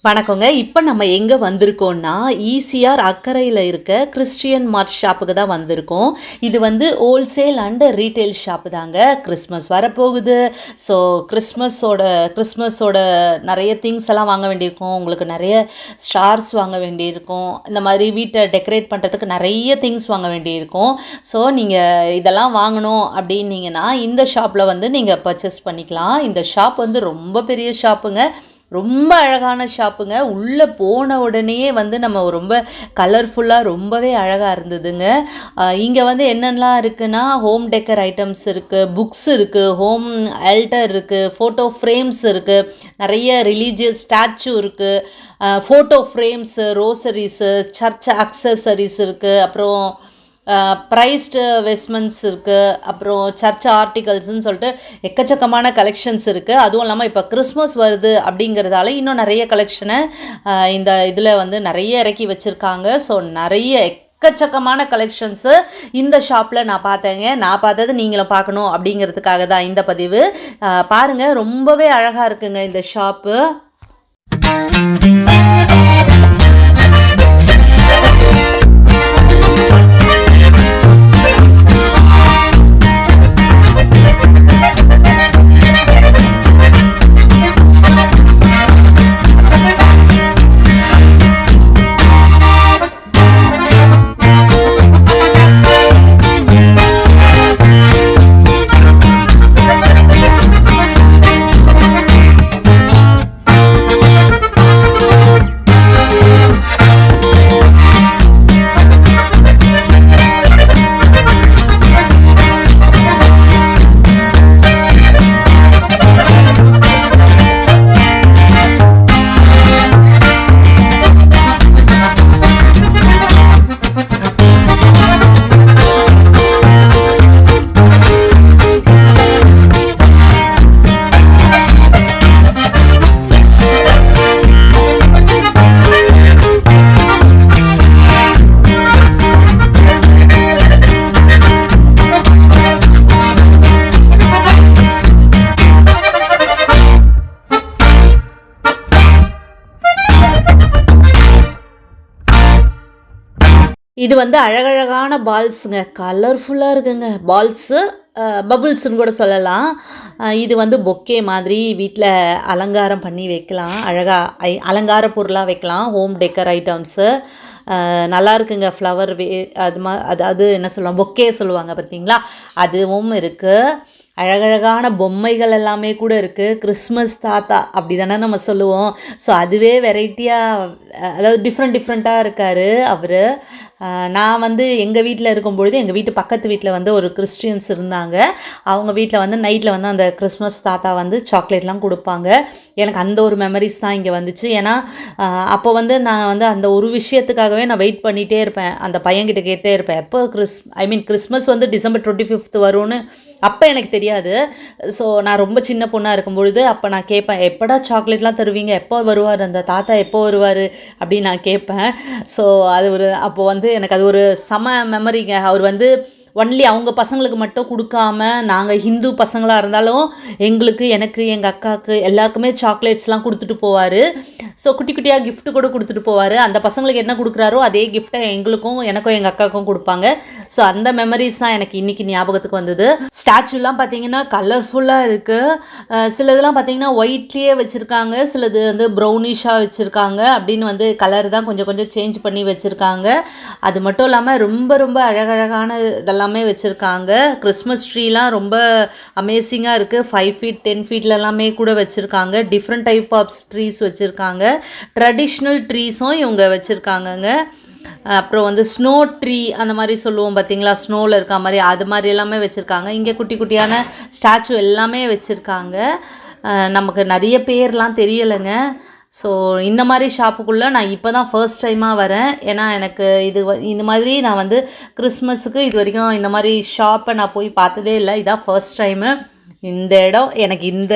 வணக்கங்க. இப்போ நம்ம எங்கே வந்திருக்கோம்னா, ஈசிஆர் அக்கரையில் இருக்க கிறிஸ்டியன் மார்ட் ஷாப்புக்கு தான் வந்திருக்கோம். இது வந்து ஹோல்சேல் அண்ட் ரீட்டைல் ஷாப்பு தாங்க. கிறிஸ்மஸ் வரப்போகுது. ஸோ கிறிஸ்மஸோட நிறைய திங்ஸ் எல்லாம் வாங்க வேண்டியிருக்கும். உங்களுக்கு நிறைய ஸ்டார்ஸ் வாங்க வேண்டியிருக்கும். இந்த மாதிரி வீட்டை டெக்கரேட் பண்ணுறதுக்கு நிறைய திங்ஸ் வாங்க வேண்டியிருக்கும். ஸோ நீங்கள் இதெல்லாம் வாங்கணும் அப்படின்னீங்கன்னா இந்த ஷாப்பில் வந்து நீங்கள் பர்ச்சேஸ் பண்ணிக்கலாம். இந்த ஷாப் வந்து ரொம்ப பெரிய ஷாப்புங்க. ரொம்ப அழகான ஷாப்புங்க. உள்ளே போன உடனேயே வந்து நம்ம ரொம்ப கலர்ஃபுல்லாக ரொம்பவே அழகாக இருந்ததுங்க. இங்கே வந்து என்னென்னலாம் இருக்குன்னா, ஹோம் டெக்கர் ஐட்டம்ஸ் இருக்குது, புக்ஸ் இருக்குது, ஹோம் ஆல்டர் இருக்குது, ஃபோட்டோ ஃப்ரேம்ஸ் இருக்குது, நிறைய ரிலீஜியஸ் ஸ்டாச்சு இருக்குது, ஃபோட்டோ ஃப்ரேம்ஸு, ரோசரிஸு, சர்ச் அக்சசரிஸ் இருக்குது, அப்புறம் ப்ரைஸ்டு வெஸ்ட்மெண்ட்ஸ் இருக்குது, அப்புறம் சர்ச் ஆர்டிகல்ஸ்ன்னு சொல்லிட்டு எக்கச்சக்கமான கலெக்ஷன்ஸ் இருக்குது. அதுவும் இல்லாமல் இப்போ கிறிஸ்மஸ் வருது அப்படிங்கிறதால இன்னும் நிறைய கலெக்ஷனை இந்த இதில் வந்து நிறைய இறக்கி வச்சுருக்காங்க. ஸோ நிறைய எக்கச்சக்கமான கலெக்ஷன்ஸு இந்த ஷாப்பில் நான் பார்த்தேங்க. நான் பார்த்தது நீங்களும் பார்க்கணும் அப்படிங்கிறதுக்காக தான் இந்த பதிவு. பாருங்கள், ரொம்பவே அழகாக இருக்குங்க இந்த ஷாப்பு. இது வந்து அழகழகான பால்ஸுங்க. கலர்ஃபுல்லாக இருக்குங்க பால்ஸு, பபுள்ஸ்ன்னு கூட சொல்லலாம். இது வந்து பொக்கே மாதிரி வீட்டில் அலங்காரம் பண்ணி வைக்கலாம். அழகாக அலங்கார பொருளாக வைக்கலாம். ஹோம் டெக்கர் ஐட்டம்ஸு நல்லா இருக்குங்க. ஃப்ளவர் அதாவது என்ன சொல்லுவாங்க, பொக்கே சொல்லுவாங்க பார்த்தீங்களா, அதுவும் இருக்குது. அழகழகான பொம்மைகள் எல்லாமே கூட இருக்குது. கிறிஸ்மஸ் தாத்தா அப்படி தானே நம்ம சொல்லுவோம். ஸோ அதுவே வெரைட்டியாக, அதாவது டிஃப்ரெண்ட்டாக இருக்கார் அவர். நான் வந்து எங்கள் வீட்டில் இருக்கும்பொழுது எங்கள் வீட்டு பக்கத்து வீட்டில் வந்து ஒரு கிறிஸ்டியன்ஸ் இருந்தாங்க. அவங்க வீட்டில் வந்து நைட்டில் வந்து அந்த கிறிஸ்மஸ் தாத்தா வந்து சாக்லேட்லாம் கொடுப்பாங்க. எனக்கு அந்த ஒரு மெமரிஸ் தான் இங்கே வந்துச்சு. ஏன்னா அப்போ வந்து நான் வந்து அந்த ஒரு விஷயத்துக்காகவே நான் வெயிட் பண்ணிகிட்டே இருப்பேன். அந்த பையன்கிட்ட கேட்டே இருப்பேன், எப்போ கிறிஸ்மஸ் வந்து December 25 வரும்னு அப்போ எனக்கு தெரியாது. ஸோ நான் ரொம்ப சின்ன பொண்ணாக இருக்கும்பொழுது அப்போ நான் கேட்பேன், எப்படா சாக்லேட்லாம் தருவீங்க, எப்போ வருவார் அந்த தாத்தா, எப்போ வருவார் அப்படின்னு நான் கேட்பேன். ஸோ அது அப்போ வந்து எனக்கு அது ஒரு செம மெமரிங்க. அவர் வந்து ஒன்லி அவங்க பசங்களுக்கு மட்டும் கொடுக்காம, நாங்கள் ஹிந்து பசங்களாக இருந்தாலும் எனக்கு, எங்கள் அக்காவுக்கு எல்லாருக்குமே சாக்லேட்ஸ்லாம் கொடுத்துட்டு போவார். ஸோ குட்டி குட்டியாக கிஃப்ட்டு கூட கொடுத்துட்டு போவார். அந்த பசங்களுக்கு என்ன கொடுக்குறாரோ அதே கிஃப்ட்டை எனக்கும் எங்கள் அக்காவுக்கும் கொடுப்பாங்க. ஸோ அந்த மெமரிஸ் தான் எனக்கு இன்றைக்கி ஞாபகத்துக்கு வந்தது. ஸ்டாச்சுலாம் பார்த்தீங்கன்னா கலர்ஃபுல்லாக இருக்குது. சிலதெல்லாம் பார்த்தீங்கன்னா ஒயிட்லேயே வச்சுருக்காங்க, சிலது வந்து ப்ரௌனிஷாக வச்சுருக்காங்க. அப்படின்னு வந்து கலர் தான் கொஞ்சம் கொஞ்சம் சேஞ்ச் பண்ணி வச்சுருக்காங்க. அது மட்டும் இல்லாமல் ரொம்ப ரொம்ப அழகழகான இதெல்லாமே வச்சுருக்காங்க. கிறிஸ்மஸ் ட்ரீலாம் ரொம்ப அமேசிங்காக இருக்குது. 5 feet 10 feetலலாமே கூட வச்சுருக்காங்க. டிஃப்ரெண்ட் டைப் ஆஃப் ட்ரீஸ் வச்சுருக்காங்க. ட்ரெடிஷ்னல் ட்ரீஸும் இவங்க வச்சுருக்காங்கங்க. அப்புறம் வந்து ஸ்னோ ட்ரீ அந்த மாதிரி சொல்லுவோம் பார்த்தீங்களா, ஸ்னோவில் இருக்க மாதிரி, அது மாதிரி எல்லாமே வச்சுருக்காங்க. இங்கே குட்டி குட்டியான ஸ்டாச்சு எல்லாமே வச்சுருக்காங்க. நமக்கு நிறைய பேர்லாம் தெரியலைங்க. ஸோ இந்த மாதிரி ஷாப்புக்குள்ளே நான் இப்போ தான் ஃபர்ஸ்ட் டைமாக வரேன். ஏன்னா எனக்கு இந்த மாதிரி நான் வந்து கிறிஸ்மஸுக்கு இது வரைக்கும் இந்த மாதிரி ஷாப்பை நான் போய் பார்த்ததே இல்லை. இதான் ஃபர்ஸ்ட் டைமு. எனக்கு இந்த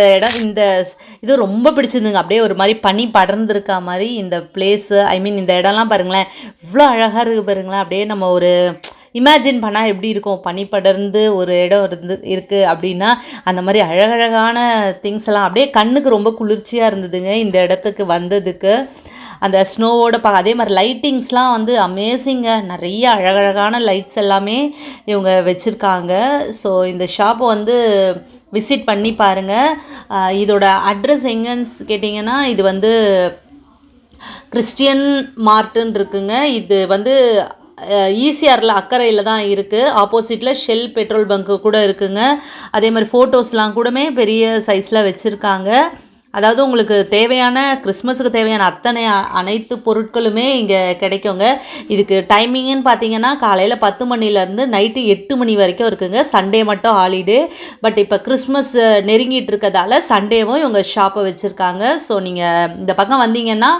இது ரொம்ப பிடிச்சிருந்துங்க. அப்படியே ஒரு மாதிரி பனி படர்ந்துருக்கா மாதிரி இந்த பிளேஸு, இந்த இடம்லாம் பாருங்களேன், இவ்வளோ அழகாக இருக்குது பாருங்களேன். அப்படியே நம்ம ஒரு இமேஜின் பண்ணால் எப்படி இருக்கும், பனி படர்ந்து ஒரு இடம் இருக்குது அப்படின்னா அந்த மாதிரி அழகழகான திங்ஸ் எல்லாம் அப்படியே கண்ணுக்கு ரொம்ப குளிர்ச்சியாக இருந்ததுங்க இந்த இடத்துக்கு வந்ததுக்கு. அந்த ஸ்னோவோட அதே மாதிரி லைட்டிங்ஸ்லாம் வந்து அமேசிங்க, நிறைய அழகழகான லைட்ஸ் எல்லாமே இவங்க வச்சுருக்காங்க. ஸோ இந்த ஷாப்பை வந்து விசிட் பண்ணி பாருங்கள். இதோட அட்ரஸ் எங்கன்னு கேட்டிங்கன்னா இது வந்து கிறிஸ்டியன் மார்ட்டுன்னு இருக்குங்க. இது வந்து ஈசிஆரில் அக்கறையில் தான் இருக்குது. ஆப்போசிட்டில் ஷெல் பெட்ரோல் பங்க்கு கூட இருக்குங்க. அதே மாதிரி ஃபோட்டோஸ்லாம் கூடமே பெரிய சைஸில் வச்சுருக்காங்க. அதாவது உங்களுக்கு தேவையான கிறிஸ்மஸுக்கு தேவையான அனைத்து பொருட்களுமே இங்கே கிடைக்குங்க. இதுக்கு டைமிங்குன்னு பார்த்தீங்கன்னா காலையில் 10 மணிலேருந்து நைட்டு 8 மணி வரைக்கும் இருக்குங்க. சண்டே மட்டும் ஹாலிடே. பட் இப்போ கிறிஸ்மஸ் நெருங்கிட்டு இருக்கிறதால சண்டேவும் இவங்க ஷாப்பை வச்சுருக்காங்க. ஸோ நீங்கள் இந்த பக்கம் வந்தீங்கன்னா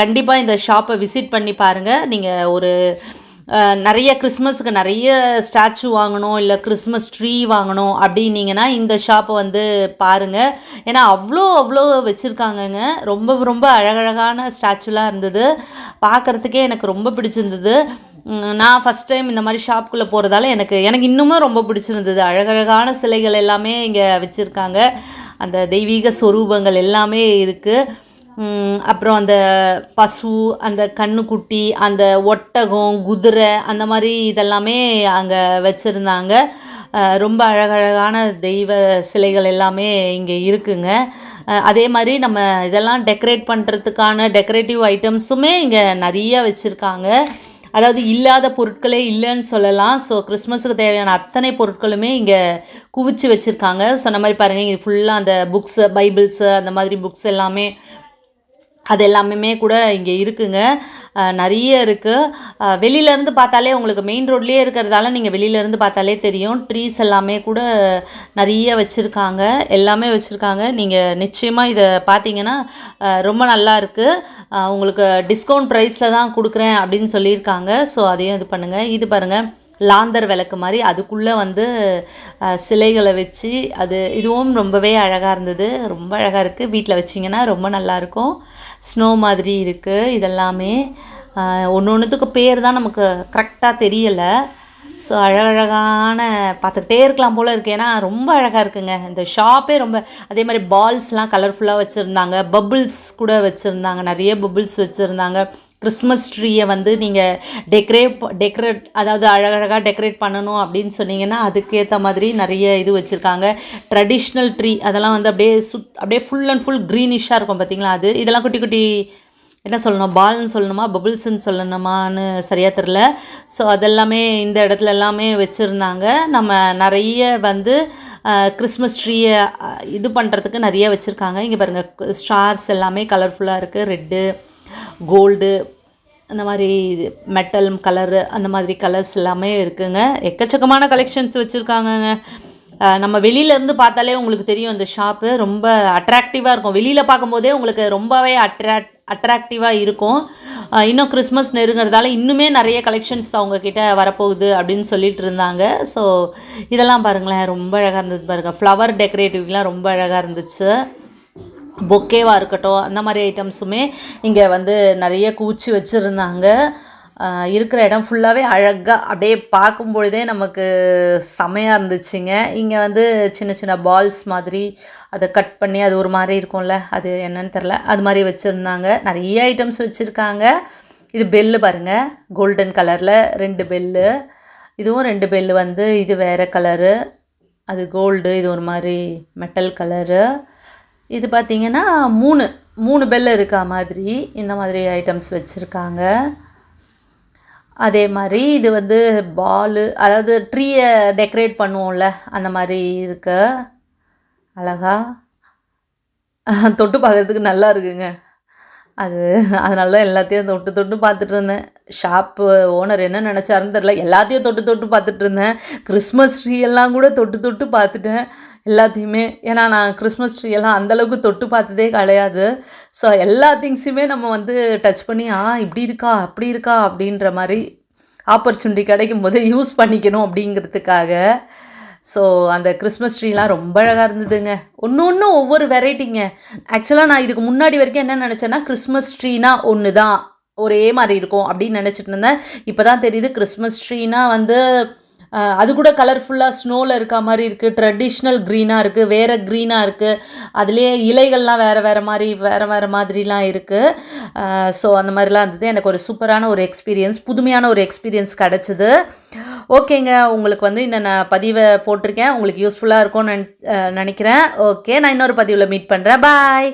கண்டிப்பாக இந்த ஷாப்பை விசிட் பண்ணி பாருங்கள். நீங்கள் ஒரு நிறைய கிறிஸ்மஸுக்கு நிறைய ஸ்டாச்சு வாங்கணும், இல்லை கிறிஸ்மஸ் ட்ரீ வாங்கணும் அப்படின்னீங்கன்னா இந்த ஷாப்பை வந்து பாருங்கள். ஏன்னா அவ்வளோ வச்சுருக்காங்கங்க. ரொம்ப ரொம்ப அழகழகான ஸ்டாச்சுலாம் இருந்தது. பார்க்குறதுக்கே எனக்கு ரொம்ப பிடிச்சிருந்தது. நான் ஃபஸ்ட் டைம் இந்த மாதிரி ஷாப்புக்குள்ளே போகிறதால எனக்கு இன்னுமே ரொம்ப பிடிச்சிருந்தது. அழகழகான சிலைகள் எல்லாமே இங்கே வச்சுருக்காங்க. அந்த தெய்வீக சொரூபங்கள் எல்லாமே இருக்குது. அப்புறம் அந்த பசு, அந்த கண்ணுக்குட்டி, அந்த ஒட்டகம், குதிரை, அந்த மாதிரி இதெல்லாமே அங்கே வச்சுருந்தாங்க. ரொம்ப அழகழகான தெய்வ சிலைகள் எல்லாமே இங்கே இருக்குங்க. அதே மாதிரி நம்ம இதெல்லாம் டெக்கரேட் பண்ணுறதுக்கான டெக்கரேட்டிவ் ஐட்டம்ஸுமே இங்கே நிறைய வச்சுருக்காங்க. அதாவது இல்லாத பொருட்களே இல்லைன்னு சொல்லலாம். ஸோ கிறிஸ்மஸுக்கு தேவையான அத்தனை பொருட்களுமே இங்கே குவிச்சு வச்சுருக்காங்க. சொன்ன மாதிரி பாருங்கள், இங்கே ஃபுல்லாக அந்த புக்ஸு, பைபிள்ஸு, அந்த மாதிரி புக்ஸ் எல்லாமே அது எல்லாமே கூட இங்கே இருக்குங்க. நிறைய இருக்குது. வெளியிலேருந்து பார்த்தாலே உங்களுக்கு மெயின் ரோட்லேயே இருக்கிறதால நீங்கள் வெளியிலேருந்து பார்த்தாலே தெரியும். ட்ரீஸ் எல்லாமே கூட நிறைய வச்சுருக்காங்க, எல்லாமே வச்சுருக்காங்க. நீங்கள் நிச்சயமாக இதை பார்த்தீங்கன்னா ரொம்ப நல்லா இருக்குது. உங்களுக்கு டிஸ்கவுண்ட் ப்ரைஸில் தான் கொடுக்குறேன் அப்படின்னு சொல்லியிருக்காங்க. ஸோ அதையும் இது பண்ணுங்கள். இது பாருங்கள், லாந்தர் விளக்கு மாதிரி அதுக்குள்ளே வந்து சிலைகளை வச்சு இதுவும் ரொம்பவே அழகாக இருந்தது. ரொம்ப அழகாக இருக்குது. வீட்டில் வச்சிங்கன்னா ரொம்ப நல்லாயிருக்கும். ஸ்னோ மாதிரி இருக்குது. இதெல்லாமே ஒன்றுத்துக்கு பேர் தான் நமக்கு கரெக்டாக தெரியலை. ஸோ அழகழகான பார்த்துக்கிட்டே இருக்கலாம் போல் இருக்குது. ஏன்னா ரொம்ப அழகாக இருக்குங்க இந்த ஷாப்பே. ரொம்ப அதே மாதிரி பால்ஸ்லாம் கலர்ஃபுல்லாக வச்சுருந்தாங்க. பபுள்ஸ் கூட வச்சுருந்தாங்க. நிறைய பபுள்ஸ் வச்சுருந்தாங்க. கிறிஸ்மஸ் ட்ரீயை வந்து நீங்கள் டெக்கரேட் அதாவது அழகழகாக டெக்கரேட் பண்ணணும் அப்படின்னு சொன்னீங்கன்னா அதுக்கேற்ற மாதிரி நிறைய இது வச்சுருக்காங்க. ட்ரெடிஷ்னல் ட்ரீ அதெல்லாம் வந்து அப்படியே ஃபுல் அண்ட் ஃபுல் க்ரீனிஷாக இருக்கும் பார்த்தீங்களா. இதெல்லாம் குட்டி குட்டி என்ன சொல்லணும், பால்னு சொல்லணுமா பபுள்ஸ்ன்னு சொல்லணுமான்னு சரியாக தெரில. ஸோ அதெல்லாமே இந்த இடத்துல எல்லாமே வச்சுருந்தாங்க. நம்ம நிறைய வந்து கிறிஸ்மஸ் ட்ரீயை இது பண்ணுறதுக்கு நிறைய வச்சுருக்காங்க. இங்கே பாருங்கள், ஸ்டார்ஸ் எல்லாமே கலர்ஃபுல்லாக இருக்குது. ரெட்டு, கோல்டு, அந்த மாதிரி மெட்டல் கலரு, அந்த மாதிரி கலர்ஸ் எல்லாமே இருக்குங்க. எக்கச்சக்கமான கலெக்ஷன்ஸ் வச்சுருக்காங்கங்க. நம்ம வெளியிலேருந்து பார்த்தாலே உங்களுக்கு தெரியும் இந்த ஷாப்பு ரொம்ப அட்ராக்டிவாக இருக்கும். வெளியில் பார்க்கும்போதே உங்களுக்கு ரொம்பவே அட்ராக்டிவாக இருக்கும். இன்னும் கிறிஸ்மஸ் நெருங்கிறதால இன்னுமே நிறைய கலெக்ஷன்ஸ் அவங்கக்கிட்ட வரப்போகுது அப்படின்னு சொல்லிட்டு இருந்தாங்க. ஸோ இதெல்லாம் பாருங்களேன், ரொம்ப அழகாக இருந்தது பாருங்கள். ஃப்ளவர் டெக்கரேட்டிவ்லாம் ரொம்ப அழகாக இருந்துச்சு. பொக்கேவாக இருக்கட்டும், அந்த மாதிரி ஐட்டம்ஸுமே இங்கே வந்து நிறைய குவிச்சு வச்சுருந்தாங்க. இருக்கிற இடம் ஃபுல்லாகவே அழகாக அப்படியே பார்க்கும்பொழுதே நமக்கு செமையாக இருந்துச்சுங்க. இங்கே வந்து சின்ன சின்ன பால்ஸ் மாதிரி அதை கட் பண்ணி அது ஒரு மாதிரி இருக்கும்ல, அது என்னன்னு தெரில, அது மாதிரி வச்சுருந்தாங்க. நிறைய ஐட்டம்ஸ் வச்சுருக்காங்க. இது பெல்லு பாருங்கள், கோல்டன் கலரில் 2 பெல்லு. இதுவும் 2 பெல்லு வந்து இது வேறு கலரு, அது கோல்டு, இது ஒரு மாதிரி மெட்டல் கலரு. இது பார்த்திங்கன்னா 3 பெல்லு இருக்கா மாதிரி இந்த மாதிரி ஐட்டம்ஸ் வச்சுருக்காங்க. அதே மாதிரி இது வந்து பாலு, அதாவது ட்ரீயை டெக்கரேட் பண்ணுவோம்ல அந்த மாதிரி இருக்கு. அழகா தொட்டு பார்க்குறதுக்கு நல்லா இருக்குங்க. அதனால தான் எல்லாத்தையும் தொட்டு பார்த்துட்டு இருந்தேன். ஷாப்பு ஓனர் என்ன நினச்சாருன்னு தெரில, எல்லாத்தையும் தொட்டு பார்த்துட்டு இருந்தேன். கிறிஸ்மஸ் ட்ரீ எல்லாம் கூட தொட்டு பார்த்துட்டேன் எல்லாத்தையுமே. ஏன்னா நான் கிறிஸ்மஸ் ட்ரீ எல்லாம் அந்தளவுக்கு தொட்டு பார்த்ததே கிடையாது. ஸோ எல்லா திங்ஸுமே நம்ம வந்து டச் பண்ணி இப்படி இருக்கா அப்படி இருக்கா அப்படின்ற மாதிரி ஆப்பர்ச்சுனிட்டி கிடைக்கும் போது யூஸ் பண்ணிக்கணும் அப்படிங்கிறதுக்காக. ஸோ அந்த கிறிஸ்மஸ் ட்ரீலாம் ரொம்ப அழகாக இருந்ததுங்க. ஒன்று ஒவ்வொரு வெரைட்டிங்க. ஆக்சுவலாக நான் இதுக்கு முன்னாடி வரைக்கும் என்ன நினச்சேன்னா கிறிஸ்மஸ் ட்ரீனா ஒன்று தான் ஒரே மாதிரி இருக்கும் அப்படின்னு நினச்சிட்டு இருந்தேன். இப்போ தான் தெரியுது கிறிஸ்மஸ் ட்ரீனா வந்து அது கூட கலர்ஃபுல்லாக ஸ்னோவில் இருக்க மாதிரி இருக்குது. ட்ரெடிஷ்னல் க்ரீனாக இருக்குது, வேறு க்ரீனாக இருக்குது. அதுலேயே இலைகள்லாம் வேறு மாதிரிலாம் இருக்குது. ஸோ அந்த மாதிரிலாம் இருந்தது. எனக்கு ஒரு சூப்பரான ஒரு எக்ஸ்பீரியன்ஸ், புதுமையான ஒரு எக்ஸ்பீரியன்ஸ் கிடச்சிது. ஓகேங்க, உங்களுக்கு வந்து இந்த நான் பதிவை போட்டிருக்கேன், உங்களுக்கு யூஸ்ஃபுல்லாக இருக்கும்னு நினைக்கிறேன். ஓகே, நான் இன்னொரு பதிவில் மீட் பண்ணுறேன். பாய்.